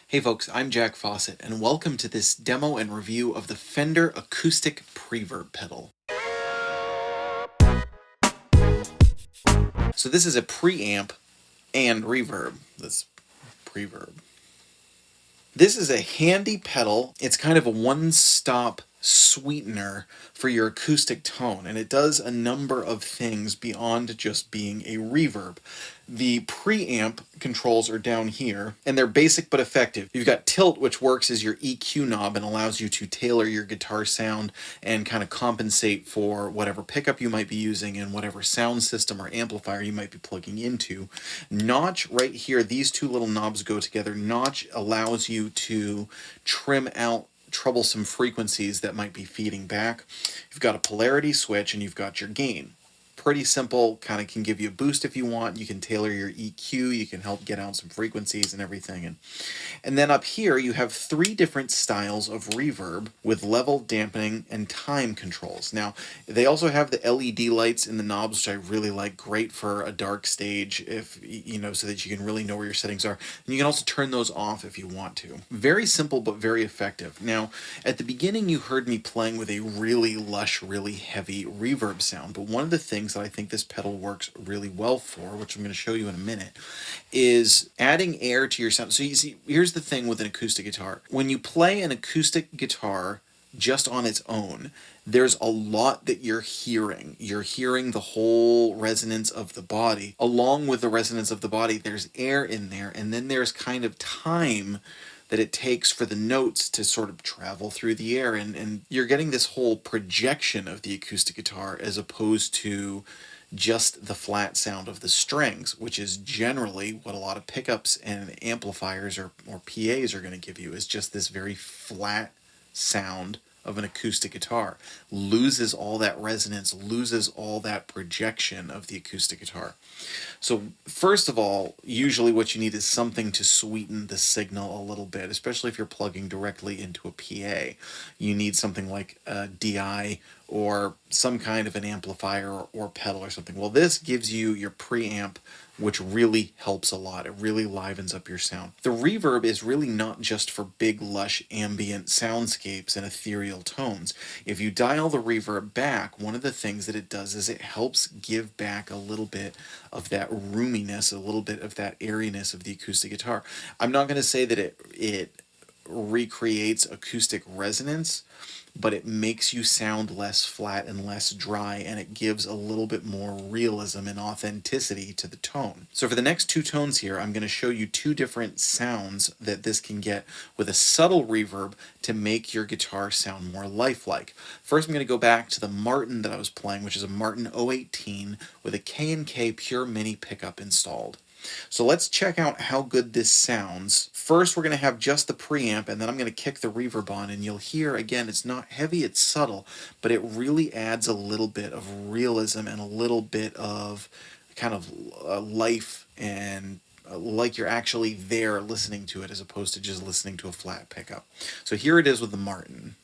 Hey folks, I'm Jack Fossett, and welcome to this demo and review of the Fender Acoustic Preverb pedal. So this is a preamp and reverb, this preverb. This is a handy pedal. It's kind of a one-stop sweetener for your acoustic tone, and it does a number of things beyond just being a reverb. The preamp controls are down here, and they're basic but effective. You've got tilt, which works as your EQ knob and allows you to tailor your guitar sound and kind of compensate for whatever pickup you might be using and whatever sound system or amplifier you might be plugging into. Notch right here, these two little knobs go together. Notch allows you to trim out troublesome frequencies that might be feeding back. You've got a polarity switch and you've got your gain. Pretty simple, kind of can give you a boost if you want. You can tailor your EQ, you can help get out some frequencies and everything. And then up here you have three different styles of reverb with level, dampening, and time controls. Now, they also have the LED lights in the knobs, which I really like. Great for a dark stage, if you know, so that you can really know where your settings are. And you can also turn those off if you want to. Very simple, but very effective. Now, at the beginning you heard me playing with a really lush, really heavy reverb sound, but one of the things that I think this pedal works really well for, which I'm going to show you in a minute, is adding air to your sound. So you see, here's the thing with an acoustic guitar. When you play an acoustic guitar just on its own, there's a lot that you're hearing. You're hearing the whole resonance of the body. Along with the resonance of the body, there's air in there, and then there's kind of time that it takes for the notes to sort of travel through the air, and you're getting this whole projection of the acoustic guitar as opposed to just the flat sound of the strings, which is generally what a lot of pickups and amplifiers or PAs are going to give you, is just this very flat sound of an acoustic guitar. Loses all that resonance, loses all that projection of the acoustic guitar. So first of all, usually what you need is something to sweeten the signal a little bit, especially if you're plugging directly into a PA. You need something like a DI or some kind of an amplifier or pedal or something. Well, this gives you your preamp, which really helps a lot. It really livens up your sound. The reverb is really not just for big, lush, ambient soundscapes and ethereal tones. If you dial the reverb back, one of the things that it does is it helps give back a little bit of that roominess, a little bit of that airiness of the acoustic guitar. I'm not going to say that it recreates acoustic resonance, but it makes you sound less flat and less dry, and it gives a little bit more realism and authenticity to the tone. So for the next two tones here, I'm going to show you two different sounds that this can get with a subtle reverb to make your guitar sound more lifelike. First, I'm going to go back to the Martin that I was playing, which is a Martin 018 with a K&K Pure Mini pickup installed. So let's check out how good this sounds. First, we're going to have just the preamp, and then I'm going to kick the reverb on, and you'll hear, again, it's not heavy, it's subtle, but it really adds a little bit of realism and a little bit of kind of life and like you're actually there listening to it as opposed to just listening to a flat pickup. So here it is with the Martin.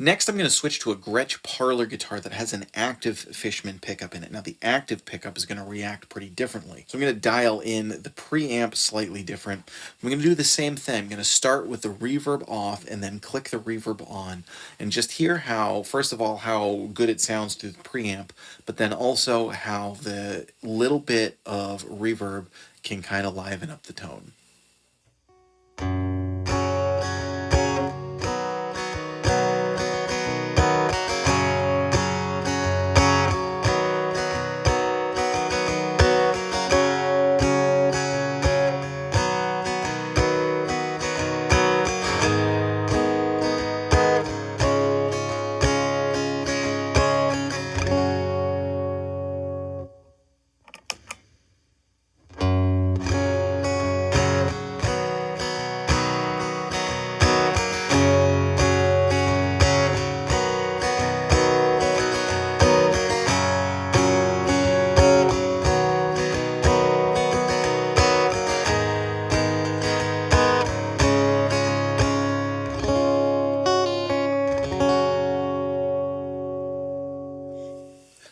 Next, I'm going to switch to a Gretsch parlor guitar that has an active Fishman pickup in it. Now, the active pickup is going to react pretty differently. So I'm going to dial in the preamp slightly different. I'm going to do the same thing. I'm going to start with the reverb off and then click the reverb on and just hear how, first of all, how good it sounds through the preamp, but then also how the little bit of reverb can kind of liven up the tone.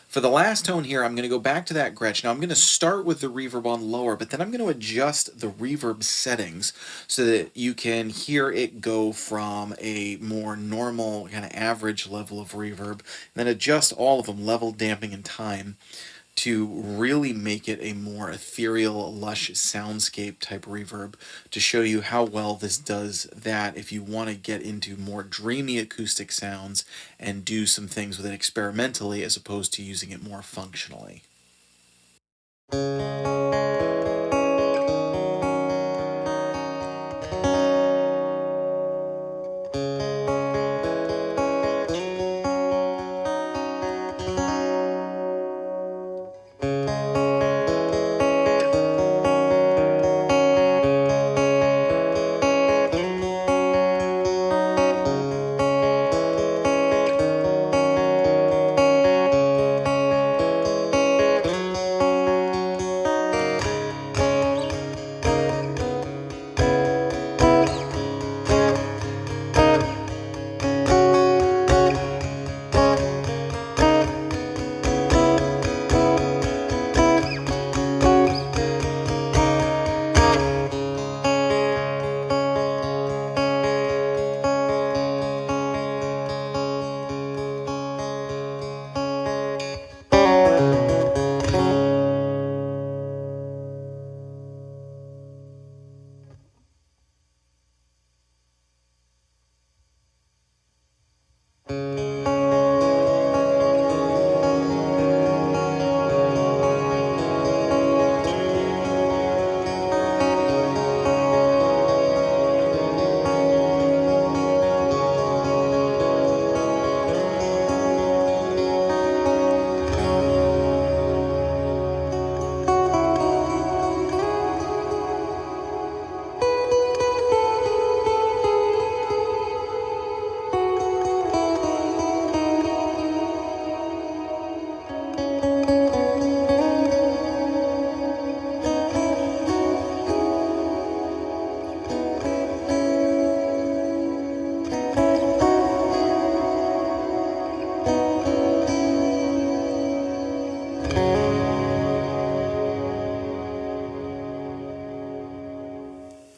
For the last tone here, I'm going to go back to that Gretsch. Now I'm going to start with the reverb on lower, but then I'm going to adjust the reverb settings so that you can hear it go from a more normal, kind of average level of reverb, and then adjust all of them, level, damping, and time, to really make it a more ethereal, lush soundscape type reverb to show you how well this does that if you want to get into more dreamy acoustic sounds and do some things with it experimentally as opposed to using it more functionally.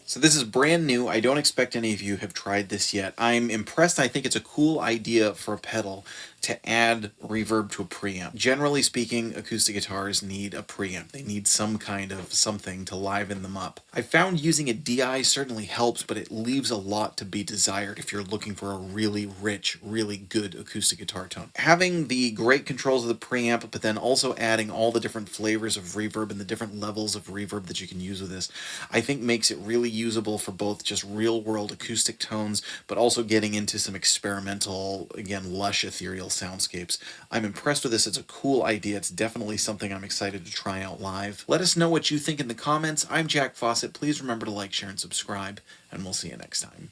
So this is brand new. I don't expect any of you have tried this yet. I'm impressed. I think it's a cool idea for a pedal to add reverb to a preamp. Generally speaking, acoustic guitars need a preamp. They need some kind of something to liven them up. I found using a DI certainly helps, but it leaves a lot to be desired if you're looking for a really rich, really good acoustic guitar tone. Having the great controls of the preamp, but then also adding all the different flavors of reverb and the different levels of reverb that you can use with this, I think makes it really usable for both just real-world acoustic tones, but also getting into some experimental, again, lush, ethereal soundscapes. I'm impressed with this. It's a cool idea. It's definitely something I'm excited to try out live. Let us know what you think in the comments. I'm Jack Fossett. Please remember to like, share, and subscribe, and we'll see you next time.